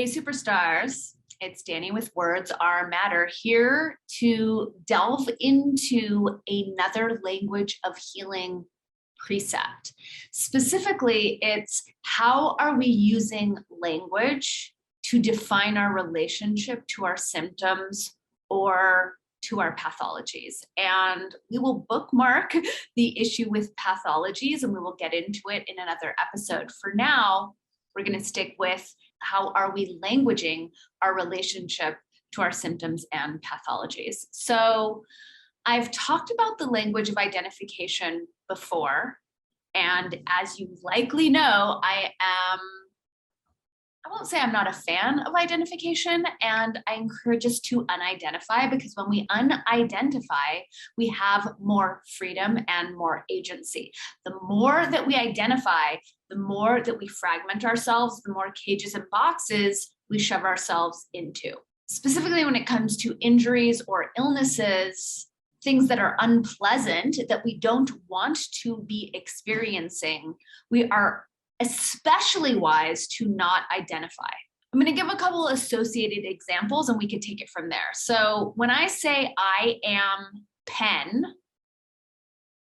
Hey, superstars. It's Danny with Words Are Matter, here to delve into another language of healing precept. Specifically, it's how are we using language to define our relationship to our symptoms or to our pathologies. And we will bookmark the issue with pathologies and we will get into it in another episode. For now, we're going to stick with how are we languaging our relationship to our symptoms and pathologies. So I've talked about the language of identification before. And as you likely know, I won't say I'm not a fan of identification, and I encourage us to unidentify, because when we unidentify, we have more freedom and more agency. The more that we identify, the more that we fragment ourselves, the more cages and boxes we shove ourselves into. Specifically when it comes to injuries or illnesses, things that are unpleasant that we don't want to be experiencing, we are especially wise to not identify. I'm going to give a couple associated examples and we could take it from there. So when I say I am pen,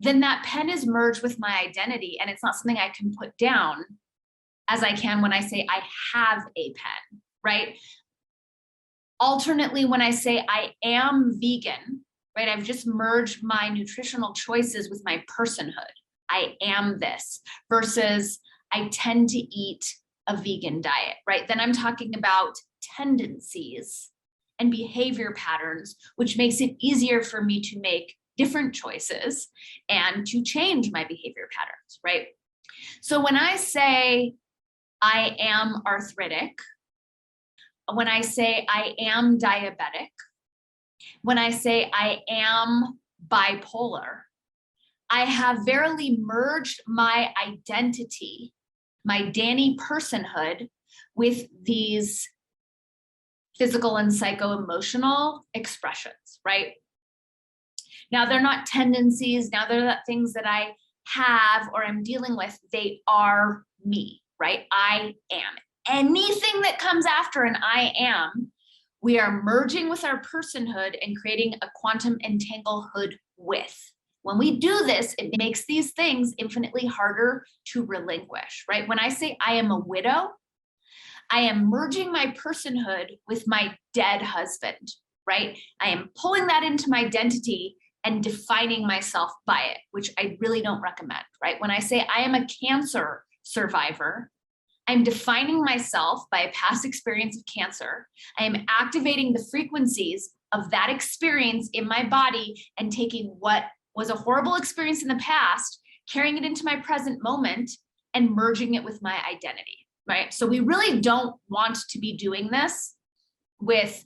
then that pen is merged with my identity and it's not something I can put down as I can when I say I have a pen, right? Alternately, when I say I am vegan, right, I've just merged my nutritional choices with my personhood. I am this versus I tend to eat a vegan diet, right? Then I'm talking about tendencies and behavior patterns, which makes it easier for me to make different choices and to change my behavior patterns, right? So when I say I am arthritic, when I say I am diabetic, when I say I am bipolar, I have verily merged my identity, my Danny personhood, with these physical and psycho-emotional expressions, right? Now they're not tendencies, now they're not things that I have or I'm dealing with, they are me, right? I am. Anything that comes after an I am, we are merging with our personhood and creating a quantum entanglehood with. When we do this, it makes these things infinitely harder to relinquish, right? When I say I am a widow, I am merging my personhood with my dead husband, right? I am pulling that into my identity and defining myself by it, which I really don't recommend, right? When I say I am a cancer survivor, I'm defining myself by a past experience of cancer. I am activating the frequencies of that experience in my body and taking what was a horrible experience in the past, carrying it into my present moment and merging it with my identity, right? So we really don't want to be doing this with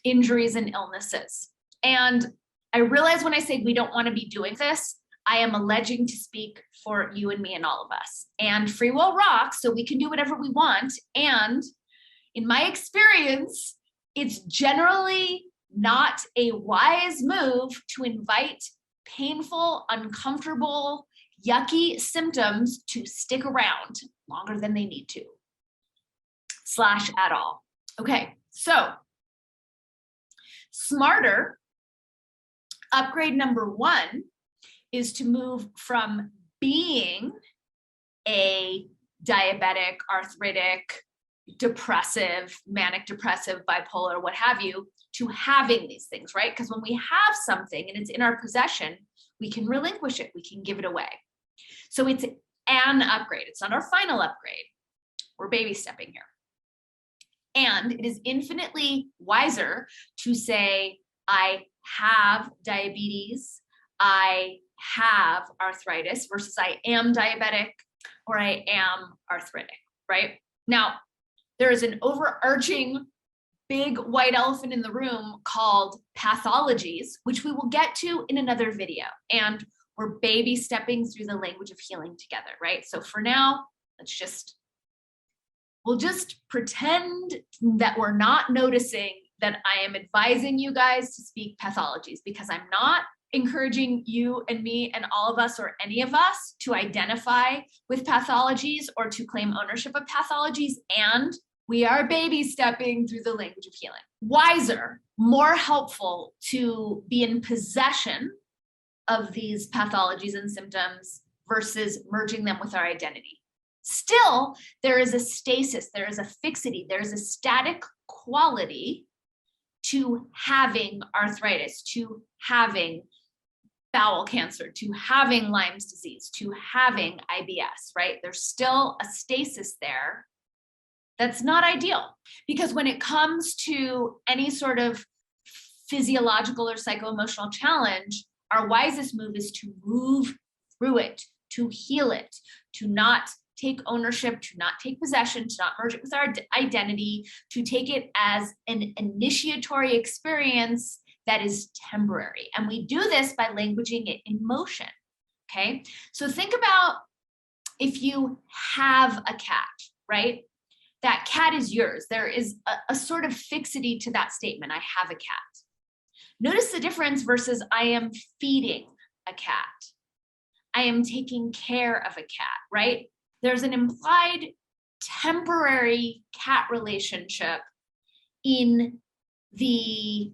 injuries and illnesses. And I realize when I say we don't want to be doing this, I am alleging to speak for you and me and all of us. And free will rocks, so we can do whatever we want. And in my experience, it's generally not a wise move to invite painful, uncomfortable, yucky symptoms to stick around longer than they need to, / at all. Okay, so smarter, upgrade number one is to move from being a diabetic, arthritic, depressive, manic depressive, bipolar, what have you, to having these things, right? Because when we have something and it's in our possession, we can relinquish it, we can give it away. So it's an upgrade. It's not our final upgrade. We're baby stepping here. And it is infinitely wiser to say, I have diabetes, I have arthritis, versus I am diabetic or I am arthritic, right? Now, there is an overarching big white elephant in the room called pathologies, which we will get to in another video. And we're baby stepping through the language of healing together, right? So for now, we'll just pretend that we're not noticing that I am advising you guys to speak pathologies, because I'm not encouraging you and me and all of us or any of us to identify with pathologies or to claim ownership of pathologies. And We are baby stepping through the language of healing. Wiser, more helpful to be in possession of these pathologies and symptoms versus merging them with our identity. Still, there is a stasis, there is a fixity, there is a static quality to having arthritis, to having bowel cancer, to having Lyme's disease, to having IBS, right? There's still a stasis there that's not ideal, because when it comes to any sort of physiological or psycho-emotional challenge, our wisest move is to move through it, to heal it, to not take ownership, to not take possession, to not merge it with our identity, to take it as an initiatory experience that is temporary. And we do this by languaging it in motion, okay? So think about if you have a cat, right? That cat is yours. There is a sort of fixity to that statement, I have a cat. Notice the difference versus I am feeding a cat. I am taking care of a cat, right? There's an implied temporary cat relationship in the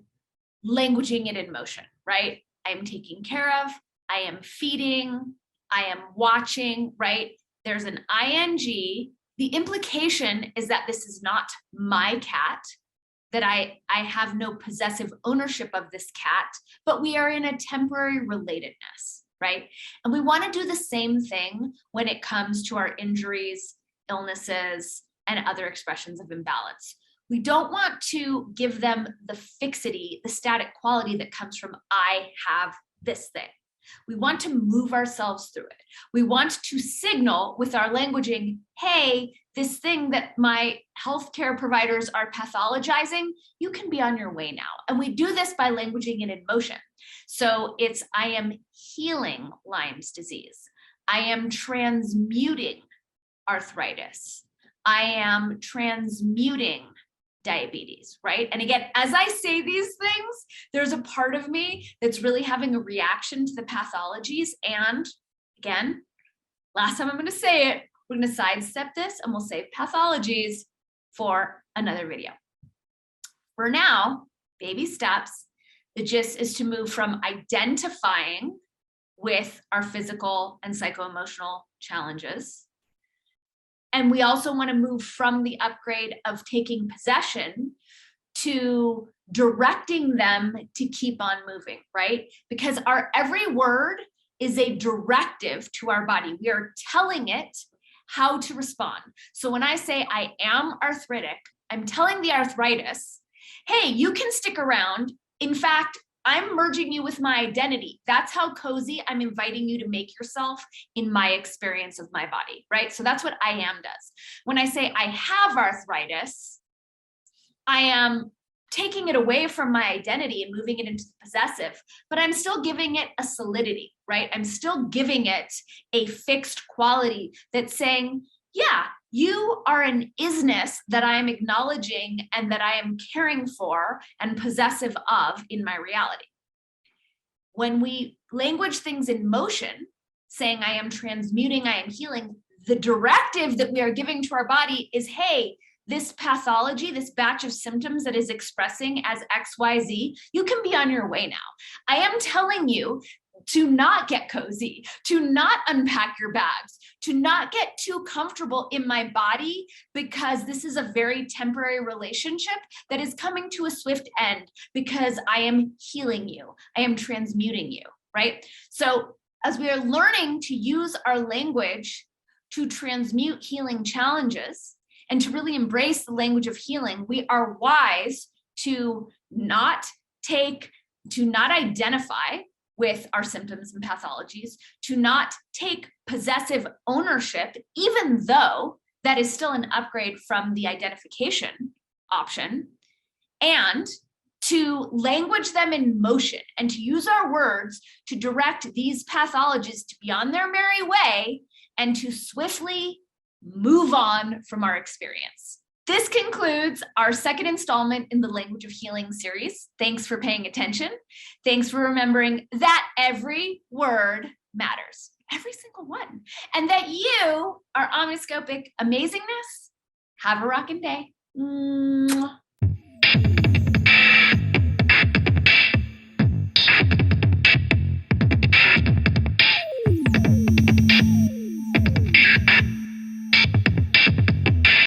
languaging it in motion, right? I am taking care of, I am feeding, I am watching, right? There's an ing. The implication is that this is not my cat, that I have no possessive ownership of this cat, but we are in a temporary relatedness, right? And we want to do the same thing when it comes to our injuries, illnesses, and other expressions of imbalance. We don't want to give them the fixity, the static quality that comes from I have this thing. We want to move ourselves through it. We want to signal with our languaging, hey, this thing that my healthcare providers are pathologizing, you can be on your way now. And we do this by languaging it in motion. So it's, I am healing Lyme's disease. I am transmuting arthritis. I am transmuting diabetes, right? And again, as I say these things, there's a part of me that's really having a reaction to the pathologies. And again, last time I'm going to say it, we're going to sidestep this and we'll save pathologies for another video. For now, baby steps, the gist is to move from identifying with our physical and psycho-emotional challenges. And we also want to move from the upgrade of taking possession to directing them to keep on moving, right? Because our every word is a directive to our body. We are telling it how to respond. So when I say I am arthritic, I'm telling the arthritis, hey, you can stick around. In fact, I'm merging you with my identity. That's how cozy I'm inviting you to make yourself in my experience of my body, right? So that's what I am does. When I say I have arthritis, I am taking it away from my identity and moving it into the possessive, but I'm still giving it a solidity, right? I'm still giving it a fixed quality that's saying, yeah, you are an isness that I am acknowledging and that I am caring for and possessive of in my reality. When we language things in motion, saying I am transmuting, I am healing, the directive that we are giving to our body is, hey, this pathology, this batch of symptoms that is expressing as XYZ, you can be on your way now. I am telling you to not get cozy, to not unpack your bags, to not get too comfortable in my body, because this is a very temporary relationship that is coming to a swift end because I am healing you. I am transmuting you, right? So as we are learning to use our language to transmute healing challenges and to really embrace the language of healing, we are wise to not identify with our symptoms and pathologies, to not take possessive ownership, even though that is still an upgrade from the identification option, and to language them in motion and to use our words to direct these pathologies to be on their merry way and to swiftly move on from our experience. This concludes our second installment in the Language of Healing series. Thanks for paying attention. Thanks for remembering that every word matters, every single one, and that you are omniscopic amazingness. Have a rockin' day. Mm,